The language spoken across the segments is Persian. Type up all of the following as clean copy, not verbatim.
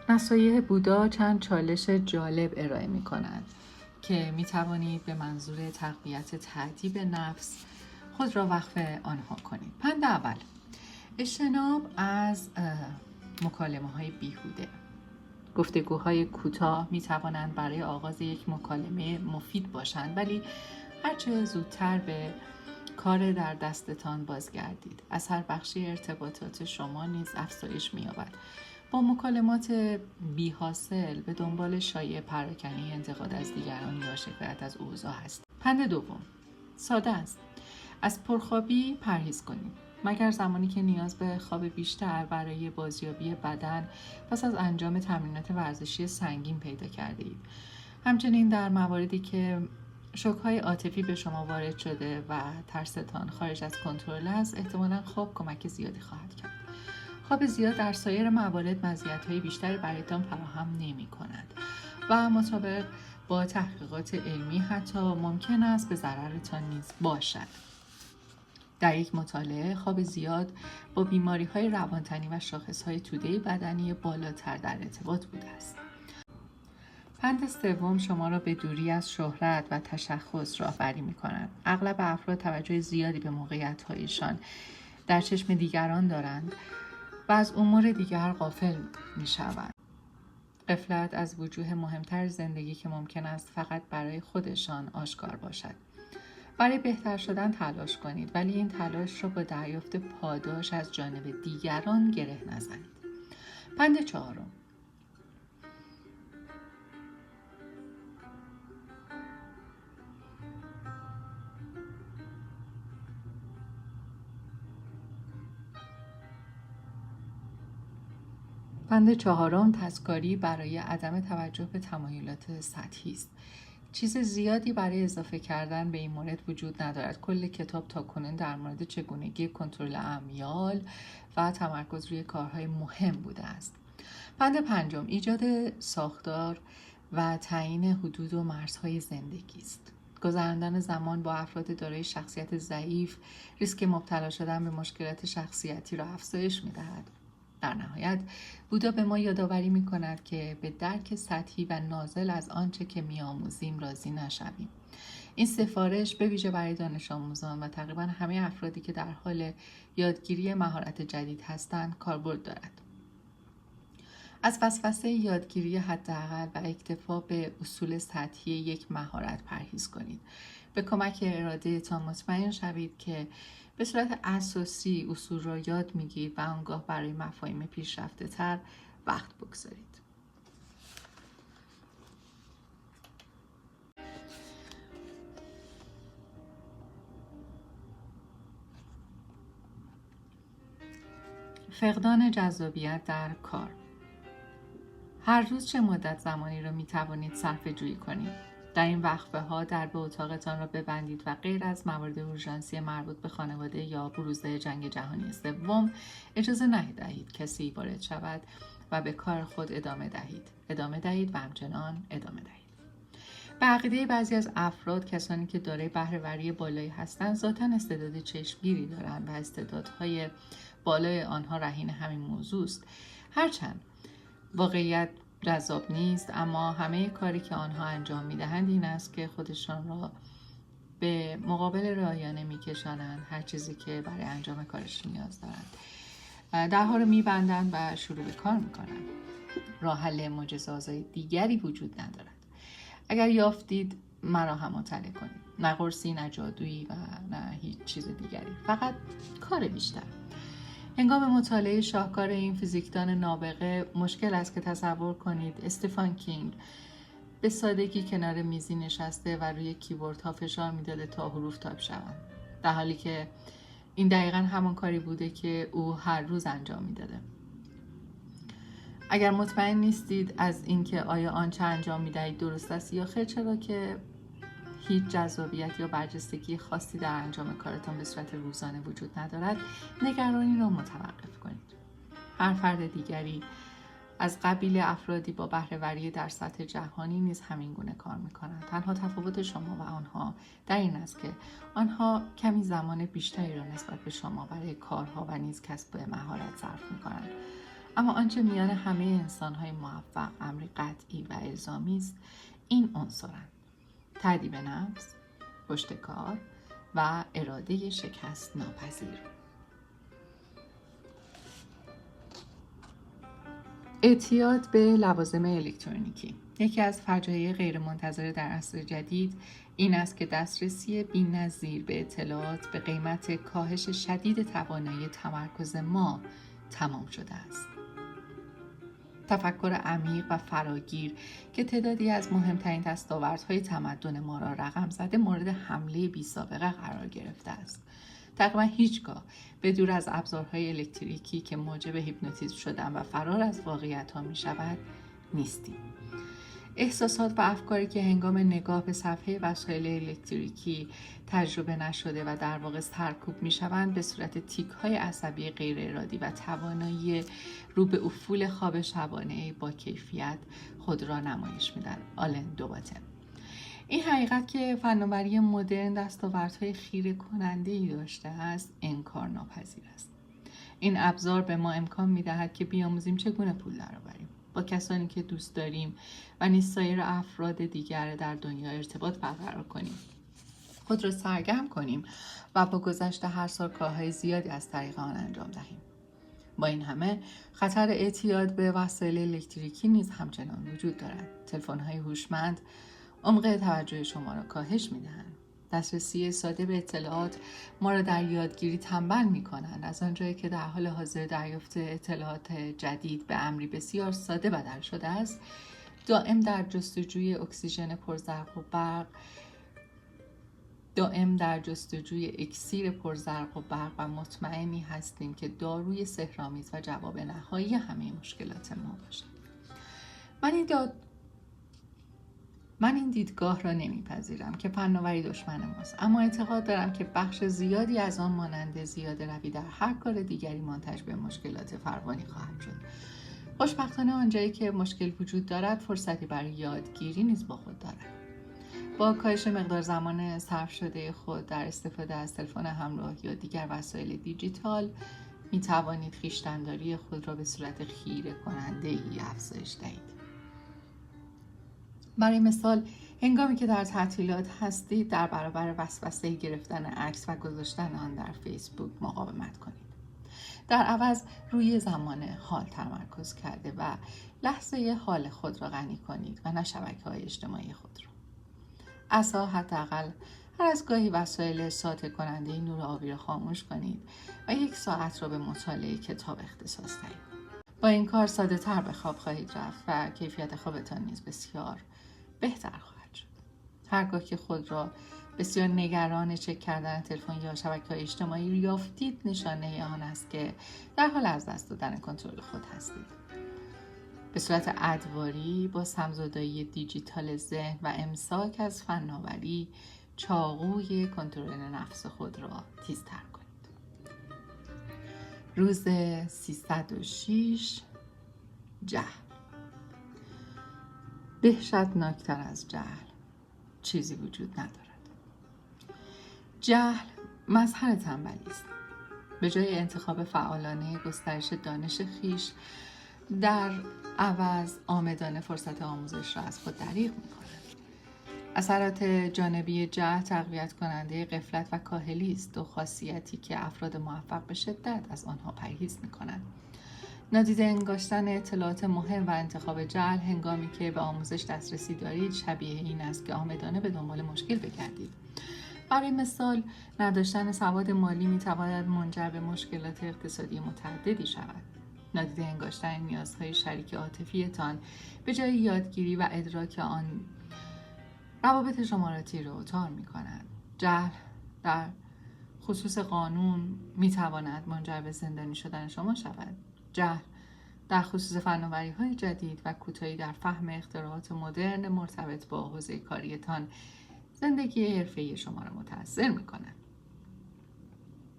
نصایح بودا چند چالش جالب ارائه می کنند که می توانید به منظور تقویت تأدیب نفس خود را وقف آنها کنید. پند اول: اجتناب از مکالمه های بیهوده. گفتگوهای کوتاه می توانند برای آغاز یک مکالمه مفید باشند، ولی هرچه زودتر به کار در دستتان بازگردید، اثر بخشی ارتباطات شما نیز افزایش می یابد. با مکالمات بی حاصل به دنبال شایعه پراکنی، انتقاد از دیگران یا شکایت از اوضاع است. پند دوم ساده است: از پرخوابی پرهیز کنید، مگر زمانی که نیاز به خواب بیشتر برای بازیابی بدن پس از انجام تمرینات ورزشی سنگین پیدا کرده اید. همچنین در مواردی که شوک‌های عاطفی به شما وارد شده و ترستان خارج از کنترل است، احتمالاً خواب کمک زیادی خواهد کرد. خواب زیاد در سایر موارد مزیت‌های بیشتری برایتان فراهم نمی‌کند و مطابق با تحقیقات علمی حتی ممکن است به ضررتان نیز باشد. در یک مطالعه خواب زیاد با بیماری‌های روانتنی و شاخص‌های توده بدنی بالاتر در ارتباط بوده است. پند سوم شما را به دوری از شهرت و تشخص راهبری می‌کند. اغلب افراد توجه زیادی به موقعیت‌هایشان در چشم دیگران دارند و از امور دیگر غافل می‌شوند. غفلت از وجوه مهمتر زندگی که ممکن است فقط برای خودشان آشکار باشد. برای بهتر شدن تلاش کنید، ولی این تلاش را با دریافت پاداش از جانب دیگران گره نزنید. پند چهارم: تسکاری برای عدم توجه به تمایلات سطحی است. چیز زیادی برای اضافه کردن به این مورد وجود ندارد. کل کتاب تاکنون در مورد چگونگی کنترل امیال و تمرکز روی کارهای مهم بوده است. پند پنجم: ایجاد ساختار و تعیین حدود و مرزهای زندگی است. گذراندن زمان با افراد دارای شخصیت ضعیف ریسک مبتلا شدن به مشکلات شخصیتی را افزایش می‌دهد. در نهایت بودا به ما یادآوری می‌کند که به درک سطحی و نازل از آنچه که می‌آموزیم راضی نشویم. این سفارش به ویژه برای دانش آموزان و تقریباً همه افرادی که در حال یادگیری مهارت جدید هستند کاربرد دارد. از وسوسه یادگیری حداقل و اکتفا به اصول سطحی یک مهارت پرهیز کنید. به کمک اراده‌تان مطمئن شوید که به صورت اساسی اصول را یاد می‌گیرید و آنگاه برای مفاهیم پیشرفته‌تر وقت بگذارید. فقدان جذابیت در کار. هر روز چه مدت زمانی را می توانید صرفه جویی کنید؟ در این وقفه ها درب اتاقتان را ببندید و غیر از موارد اورژانسی مربوط به خانواده یا بروز جنگ جهانی سوم اجازه ندهید کسی وارد شود و به کار خود ادامه دهید و همچنان ادامه دهید. به عقیده بعضی از افراد، کسانی که دارای بهره‌وری بالایی هستند ذاتاً استعداد چشمگیری دارند و استعدادهای بالای آنها رهین همین موضوع است. هرچند واقعیت جذاب نیست، اما همه کاری که آنها انجام می‌دهند این است که خودشان را به مقابل رعایانه می‌کشانند هر چیزی که برای انجام کارش نیاز دارند. درها رو می‌بندند و شروع به کار می‌کنند. راه حل معجزه‌آسای دیگری وجود ندارد. اگر یافتید مرا هم مطلع کنید. نه قرصی، نه جادویی و نه هیچ چیز دیگری، فقط کار بیشتر. هنگام مطالعه شاهکار این فیزیکدان نابغه مشکل است که تصور کنید استفان کینگ به سادگی کنار میزی نشسته و روی کیبوردها فشار میداده تا حروف تایپ شوند، در حالی که این دقیقاً همان کاری بوده که او هر روز انجام میداده. اگر مطمئن نیستید از اینکه آیا آنچه انجام میدهید درست است یا خیر، چرا که هیچ جذابیت یا برجستگی خاصی در انجام کارتان به صورت روزانه وجود ندارد، نگرانی را متوقف کنید. هر فرد دیگری از قبیل افرادی با بهره‌وری در سطح جهانی نیز همین گونه کار می‌کنند. تنها تفاوت شما و آنها در این است که آنها کمی زمان بیشتری را نسبت به شما برای کارها و نیز کسب مهارت صرف می‌کنند. اما آنچه میان همه انسان‌های موفق امری قطعی و الزامی است این عنصرند: تأدیب نفس، پشتکار و اراده شکست ناپذیر. اعتیاد به لوازم الکترونیکی. یکی از فجایع غیرمنتظره در عصر جدید این است که دسترسی بی‌نظیر به اطلاعات به قیمت کاهش شدید توانایی تمرکز ما تمام شده است. تفکر عمیق و فراگیر که تعدادی از مهمترین دستاوردهای تمدن ما را رقم زده مورد حمله بی‌سابقه قرار گرفته است. تقریبا هیچگاه به دور از ابزارهای الکتریکی که موجب هیپنوتیزم شدن و فرار از واقعیت‌ها می‌شود نیستیم. احساسات و افکاری که هنگام نگاه به صفحه وسایل الکتریکی تجربه نشده و در واقع سرکوب می‌شوند به صورت تیک‌های عصبی غیر ارادی و توانایی رو به افول خواب شبانه با کیفیت خود را نمایش می‌دهند. آلن دوباتن. این حقیقت که فناوری مدرن دستاوردهای خیره کننده‌ای داشته است انکار ناپذیر است. این ابزار به ما امکان می‌دهد که بیاموزیم چگونه پول درآوریم، با کسانی که دوست داریم و نیز سایر افراد دیگر در دنیا ارتباط برقرار کنیم، خود را سرگرم کنیم و با گذشت هر سال کارهای زیادی از طریق آن انجام دهیم. با این همه خطر اعتیاد به وسایل الکتریکی نیز همچنان وجود دارد. تلفن‌های هوشمند عمق توجه شما را کاهش می‌دهند. دسترسی ساده به اطلاعات ما را در یادگیری تنبل می‌کنند، از آنجایی که در حال حاضر دریافت اطلاعات جدید به امری بسیار ساده بدل شده است. دائم در جستجوی اکسیژن پرزرق و برق، اکسیر پرزرق و برق و مطمئنی هستیم که داروی سحرآمیز و جواب نهایی همه مشکلات ما باشد. من این دیدگاه را نمیپذیرم که فناوری دشمن ماست، اما اعتقاد دارم که بخش زیادی از آن مانند زیاده روی در هر کار دیگری منتج به مشکلات فراوانی خواهد شد. خوشبختانه آنجایی که مشکل وجود دارد فرصتی برای یادگیری نیز با خود دارد. با کاهش مقدار زمان صرف شده خود در استفاده از تلفن همراه یا دیگر وسایل دیجیتال می توانید خویشتن‌داری خود را به صورت خیره کننده ای افزایش دهید. برای مثال هنگامی که در تعطیلات هستید در برابر وسوسه گرفتن عکس و گذاشتن آن در فیسبوک مقاومت کنید. در عوض روی زمان حال تمرکز کرده و لحظه حال خود را غنی کنید و نه شبکه‌های اجتماعی خود را. عسا حداقل هر از گاهی وسایل ساطع کننده نور آبی را خاموش کنید و 1 ساعت را به مطالعه کتاب اختصاص دهید. با این کار ساده تر به خواب خواهید رفت و کیفیت خوابتان نیز بسیار بهتر خواهد شد. هرگاه که خود را بسیار نگران چک کردن تلفن یا شبکه‌های اجتماعی یافتید، نشانه آن است که در حال از دست دادن کنترل خود هستید. به صورت ادواری با سمزدایی دیجیتال ذهن و امساک از فناوری چاقوی کنترل نفس خود را تیزتر کنید. روز 306 جهل. وحشتناکتر از جهل چیزی وجود ندارد. جهل مظهر تنبلی است. به جای انتخاب فعالانه گسترش دانش خویش، در عوض عامدانه فرصت آموزش را از خود دریغ می‌کنند. اثرات جانبی جهل تقویت کننده غفلت و کاهلی است، 2 خاصیتی که افراد موفق به شدت از آنها پرهیز می‌کنند. نادیده انگاشتن اطلاعات مهم و انتخاب جهل هنگامی که به آموزش دسترسی دارید شبیه این است که عامدانه به دنبال مشکل بگردید. برای مثال، نداشتن سواد مالی می‌تواند منجر به مشکلات اقتصادی متعددی شود. نادیده انگاشتن نیازهای شریک عاطفیتان به جای یادگیری و ادراک آن روابط شما را تیره و تار می‌کند. جهل در خصوص قانون می‌تواند منجر به زندانی شدن شما شود. جهل در خصوص فناوری‌های جدید و کوتاهی در فهم اختراعات مدرن مرتبط با حوزه کاریتان زندگی حرفه‌ای شما را متأثر می‌کند.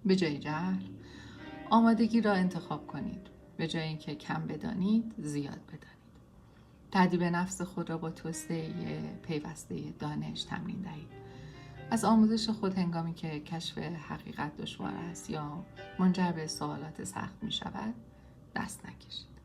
به جای جهل آمادگی را انتخاب کنید. به جای اینکه کم بدانید، زیاد بدانید. تأدیب نفس خود را با توسعه پیوسته دانش تمرین دهید. از آموزش خود هنگامی که کشف حقیقت دشوار است یا منجر به سوالات سخت می شود، دست نکشید.